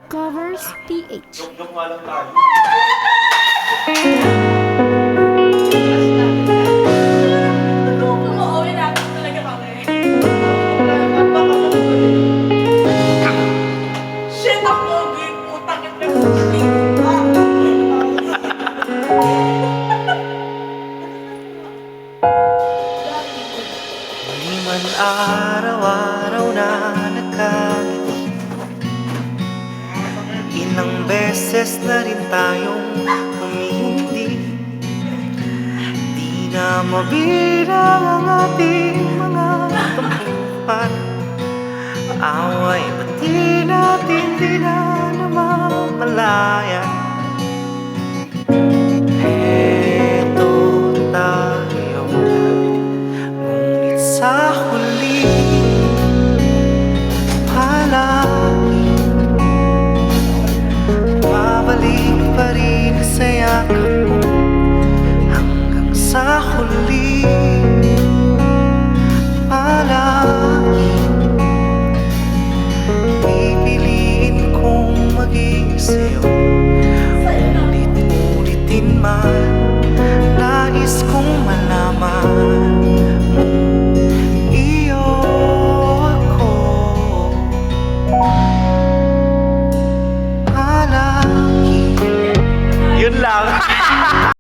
Covers PH. Joke nga lang tayo. Shit, ako! Utang ito. Di man araw-araw na nagkagiti, ilang beses na rin tayong humindi. Di na mabilang ang ating mga tampuhan. Away ba't di natin di na namamalayan? Eto tayo, ngunit sa huli palagi babalik pa rin sa yakap mo. Hanggang sa huli palagi pipiliin kong maging sa'yo. Ulit-ulitin man